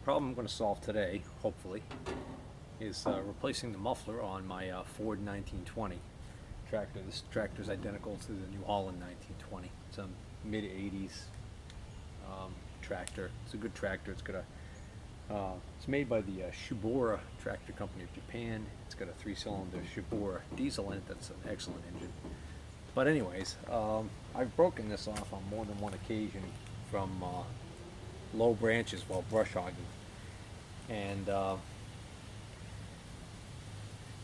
problem I'm going to solve today, hopefully, is replacing the muffler on my Ford 1920 tractor. This tractor is identical to the New Holland 1920. It's a mid-80s tractor. It's a good tractor. It's made by the Shubura tractor company of Japan. It's got a 3-cylinder Shubura diesel in it. That's an excellent engine. But anyways, I've broken this off on more than one occasion from low branches while brush hogging. And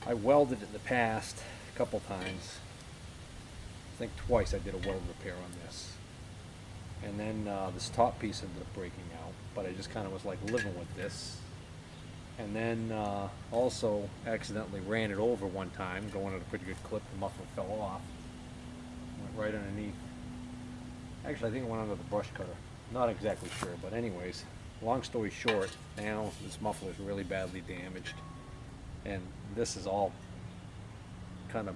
I welded it in the past a couple times. I think twice I did a weld repair on this. And then this top piece ended up breaking out, but I just kind of was like living with this. And then also accidentally ran it over one time, going at a pretty good clip. The muffler fell off, went right underneath. Actually, I think it went under the brush cutter. Not exactly sure, but anyways, long story short, now this muffler is really badly damaged, and this is all kind of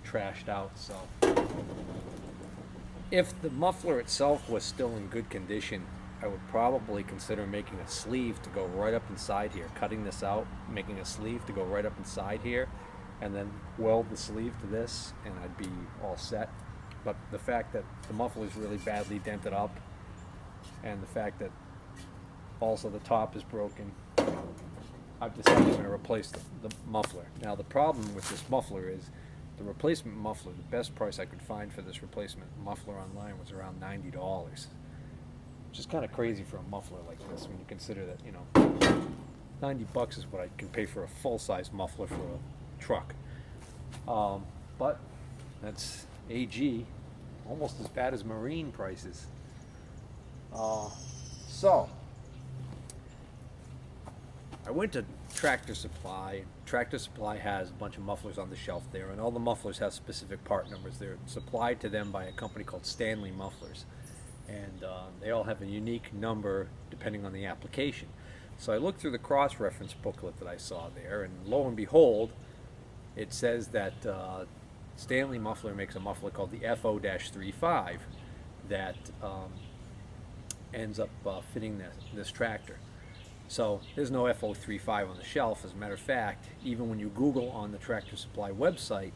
trashed out. So if the muffler itself was still in good condition, I would probably consider making a sleeve to go right up inside here, cutting this out, making a sleeve to go right up inside here, and then weld the sleeve to this, and I'd be all set. But the fact that the muffler is really badly dented up, and the fact that also the top is broken, I've decided I'm going to replace the muffler. Now the problem with this muffler is the replacement muffler, the best price I could find for this replacement muffler online was around $90, which is kind of crazy for a muffler like this when you consider that, you know, $90 is what I can pay for a full-size muffler for a truck. But that's AG, almost as bad as marine prices. So I went to Tractor Supply. Tractor Supply has a bunch of mufflers on the shelf there, and all the mufflers have specific part numbers. They're supplied to them by a company called Stanley Mufflers, and they all have a unique number depending on the application. So I looked through the cross-reference booklet that I saw there, and lo and behold, it says that Stanley Muffler makes a muffler called the FO-35 that ends up fitting this tractor. So there's no FO-35 on the shelf. As a matter of fact, even when you Google on the Tractor Supply website,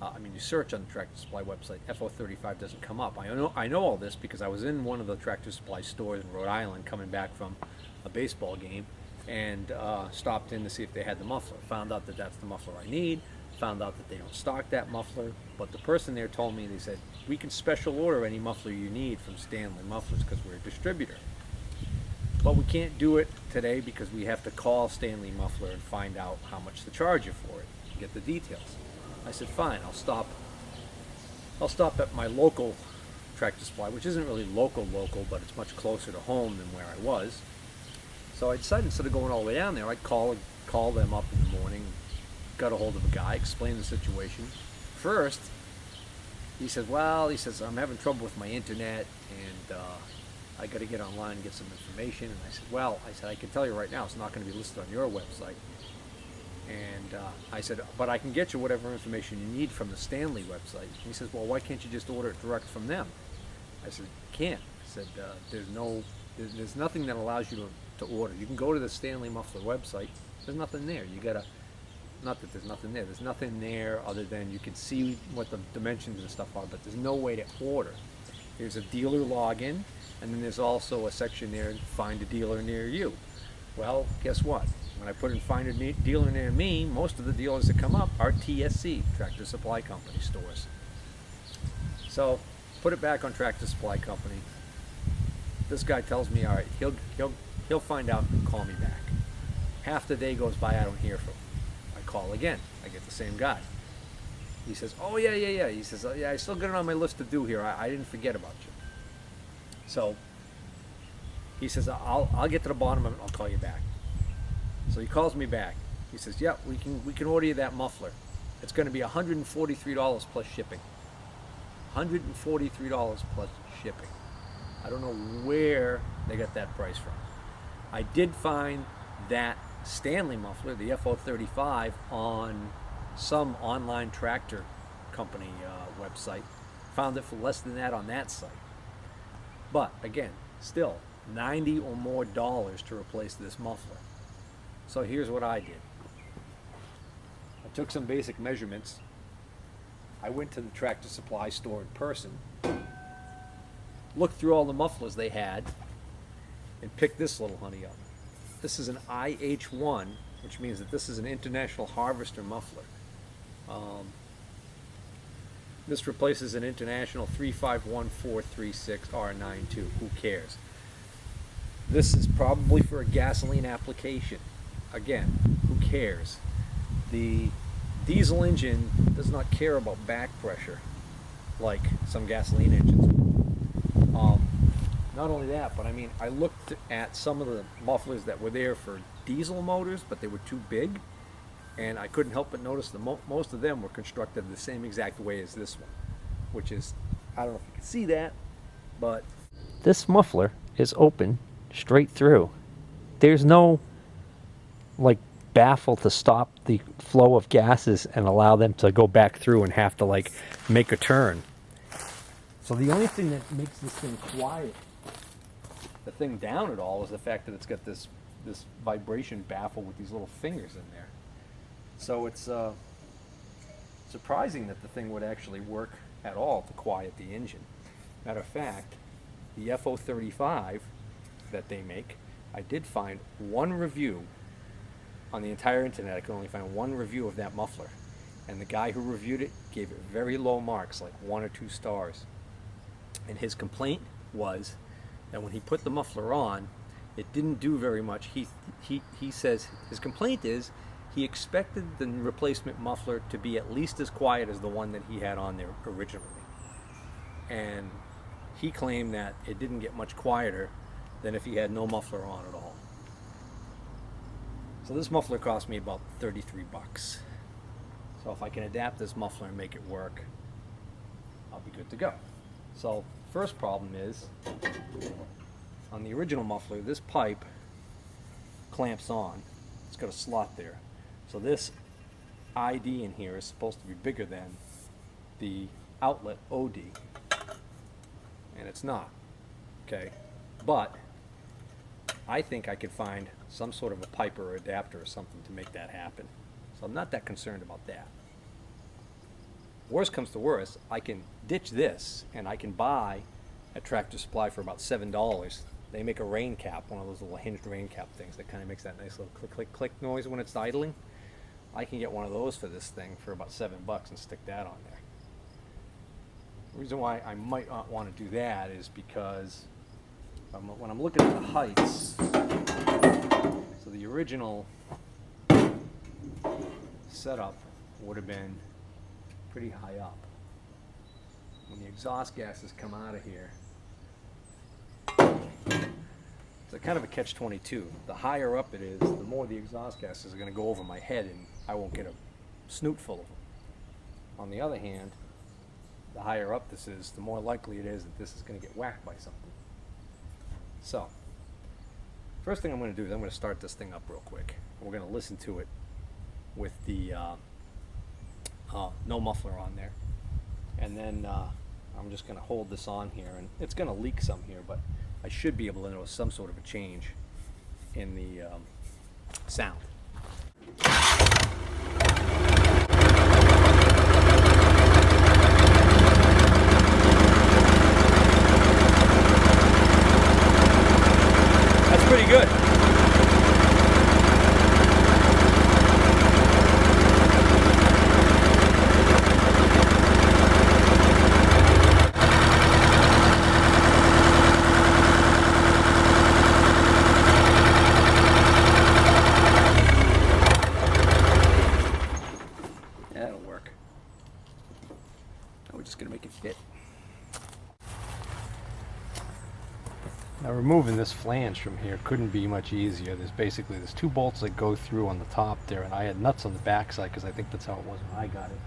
you search on the Tractor Supply website, FO-35 doesn't come up. I know all this because I was in one of the Tractor Supply stores in Rhode Island coming back from a baseball game, and stopped in to see if they had the muffler. Found out that that's the muffler I need. Found out that they don't stock that muffler, but the person there told me, they said, we can special order any muffler you need from Stanley Mufflers because we're a distributor. But we can't do it today because we have to call Stanley Muffler and find out how much to charge you for it, get the details. I said, fine, I'll stop at my local Tractor Supply, which isn't really local, but it's much closer to home than where I was. So I decided instead of going all the way down there, I'd call them up in the morning, got a hold of a guy, explained the situation. First, he says, I'm having trouble with my internet, and I got to get online and get some information. And I said, I can tell you right now, it's not going to be listed on your website. And I said, but I can get you whatever information you need from the Stanley website. And he says, well, why can't you just order it direct from them? I said, you can't. I said, there's nothing that allows you to order. You can go to the Stanley Muffler website. There's nothing there. Not that there's nothing there. There's nothing there other than you can see what the dimensions and stuff are, but there's no way to order. There's a dealer login, and then there's also a section there, find a dealer near you. Well, guess what? When I put in find a dealer near me, most of the dealers that come up are TSC, Tractor Supply Company stores. So, put it back on Tractor Supply Company. This guy tells me, all right, he'll find out and call me back. Half the day goes by, I don't hear from him. I call again. I get the same guy. He says, oh, yeah. He says, yeah, I still got it on my list to do here. I didn't forget about you. So he says, I'll get to the bottom of it and I'll call you back. So he calls me back. He says, yeah, we can order you that muffler. It's going to be $143 plus shipping. $143 plus shipping. I don't know where they got that price from. I did find that Stanley muffler, the FO-35, on some online tractor company website. Found it for less than that on that site. But again, still, $90 or more to replace this muffler. So here's what I did. I took some basic measurements. I went to the Tractor Supply store in person, looked through all the mufflers they had, and picked this little honey up. This is an IH1, which means that this is an International Harvester muffler. This replaces an International 351436R92. Who cares? This is probably for a gasoline application. Again, who cares? The diesel engine does not care about back pressure like some gasoline engines. Not only that, but I mean, I looked at some of the mufflers that were there for diesel motors, but they were too big, and I couldn't help but notice that most of them were constructed the same exact way as this one, which is, I don't know if you can see that, but this muffler is open straight through. There's no like baffle to stop the flow of gases and allow them to go back through and have to like make a turn. So the only thing that makes this thing quiet the thing down at all is the fact that it's got this vibration baffle with these little fingers in there. So it's surprising that the thing would actually work at all to quiet the engine. Matter of fact, the FO35 that they make, I did find one review on the entire internet. I could only find one review of that muffler, and the guy who reviewed it gave it very low marks, like 1 or 2 stars. And his complaint was that when he put the muffler on, it didn't do very much. He says his complaint is he expected the replacement muffler to be at least as quiet as the one that he had on there originally, and he claimed that it didn't get much quieter than if he had no muffler on at all. So this muffler cost me about 33 bucks. So if I can adapt this muffler and make it work, I'll be good to go. So first problem is, on the original muffler, this pipe clamps on. It's got a slot there. So this ID in here is supposed to be bigger than the outlet OD, and it's not. Okay, but I think I could find some sort of a pipe or adapter or something to make that happen. So I'm not that concerned about that. Worst comes to worst, I can ditch this and I can buy at Tractor Supply for about $7. They make a rain cap, one of those little hinged rain cap things that kind of makes that nice little click, click, click noise when it's idling. I can get one of those for this thing for about $7 and stick that on there. The reason why I might not want to do that is because when I'm looking at the heights, so the original setup would have been pretty high up. When the exhaust gases come out of here, it's a kind of a catch-22. The higher up it is, the more the exhaust gases are going to go over my head and I won't get a snoot full of them. On the other hand, the higher up this is, the more likely it is that this is going to get whacked by something. So, first thing I'm going to do is I'm going to start this thing up real quick. We're going to listen to it with the no muffler on there. And then I'm just going to hold this on here, and it's going to leak some here, but I should be able to notice some sort of a change in the sound. That's pretty good. That'll work. Now we're just going to make it fit. Now removing this flange from here couldn't be much easier. There's 2 bolts that go through on the top there, and I had nuts on the back side because I think that's how it was when I got it.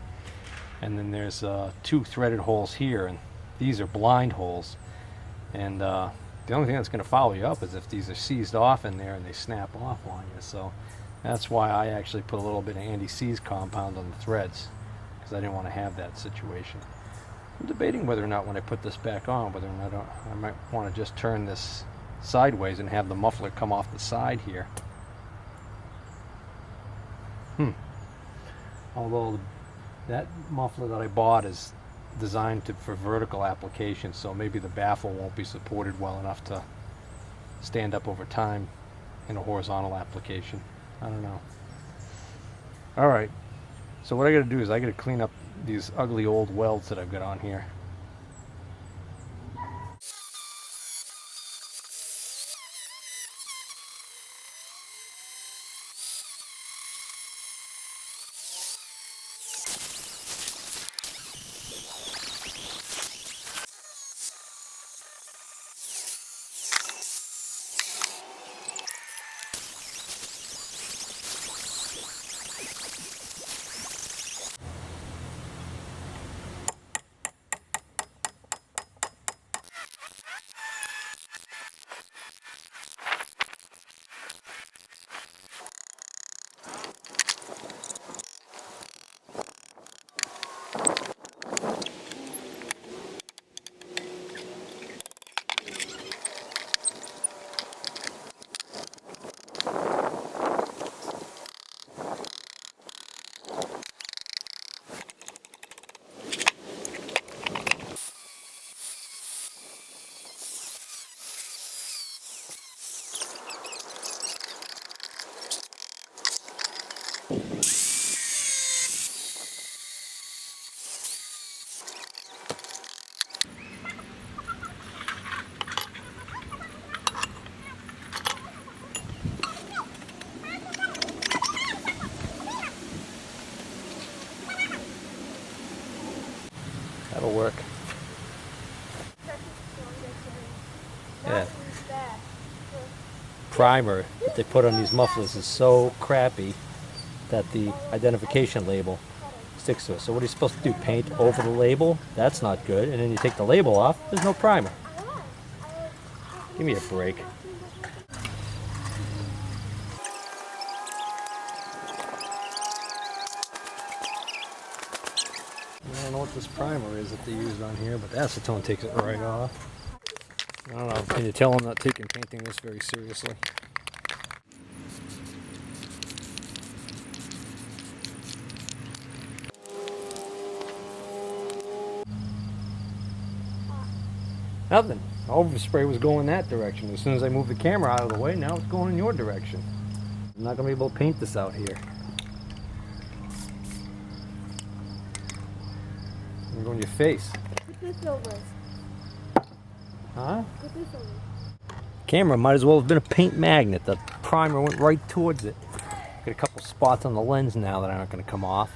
And then there's 2 threaded holes here, and these are blind holes. And the only thing that's going to follow you up is if these are seized off in there and they snap off on you. So that's why I actually put a little bit of anti-seize compound on the threads, because I didn't want to have that situation. I'm debating whether or not when I put this back on, whether or not I might want to just turn this sideways and have the muffler come off the side here. Although that muffler that I bought is designed for vertical application, so maybe the baffle won't be supported well enough to stand up over time in a horizontal application. I don't know. Alright, so what I gotta do is I gotta clean up these ugly old welds that I've got on here. That'll work. Yeah. Primer that they put on these mufflers is so crappy that the identification label sticks to it. So what are you supposed to do? Paint over the label? That's not good. And then you take the label off, there's no primer. Give me a break. I don't know what this primer is that they used on here, but acetone takes it right off. I don't know, can you tell I'm not taking painting this very seriously? Nothing. Overspray was going that direction. As soon as I moved the camera out of the way, now it's going in your direction. I'm not going to be able to paint this out here. I'm going to your face. Put this over. Huh? Put this over. Camera might as well have been a paint magnet. The primer went right towards it. Got a couple spots on the lens now that aren't going to come off.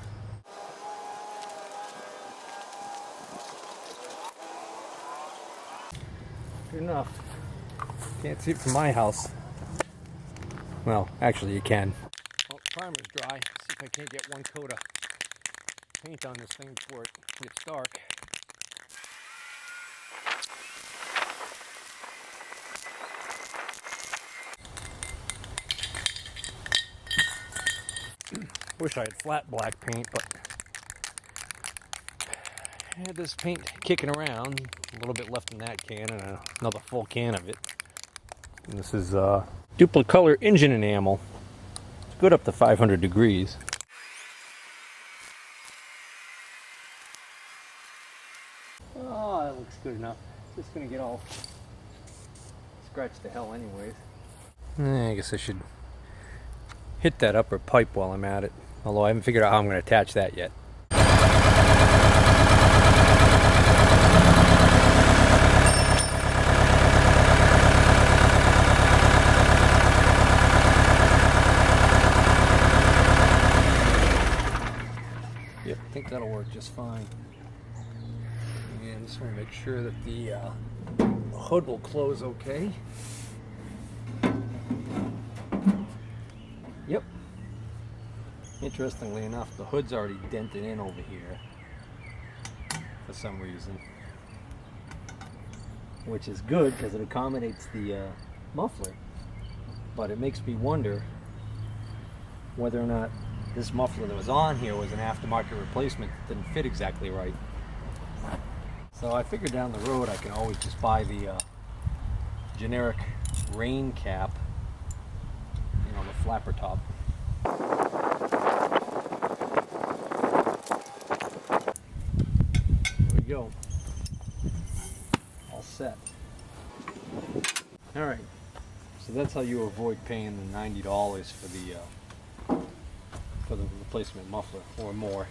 Good enough. Can't see it from my house. Well, actually you can. Well, primer's dry. See if I can't get one coat of paint on this thing before it gets dark. Wish I had flat black paint, but I had this paint kicking around. A little bit left in that can and another full can of it. And this is duplicolor engine enamel. It's good up to 500 degrees. Oh, that looks good enough. It's just gonna get all scratched to hell anyways. I guess I should hit that upper pipe while I'm at it. Although I haven't figured out how I'm going to attach that yet. Yep, I think that'll work just fine. And just want to make sure that the hood will close okay. Yep. Interestingly enough, the hood's already dented in over here for some reason, which is good because it accommodates the muffler, but it makes me wonder whether or not this muffler that was on here was an aftermarket replacement that didn't fit exactly right. So I figured down the road I can always just buy the generic rain cap, you know, the flapper top. There we go. All set. All right. So that's how you avoid paying the $90 for the replacement muffler or more.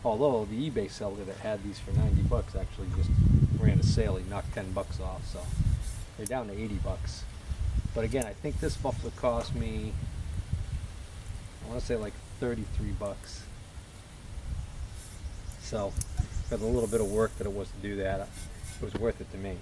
Although the eBay seller that had these for 90 bucks actually just ran a sale. He knocked 10 bucks off, so they're down to 80 bucks. But again, I think this muffler cost me, I want to say like 33 bucks. So for the little bit of work that it was to do that, it was worth it to me.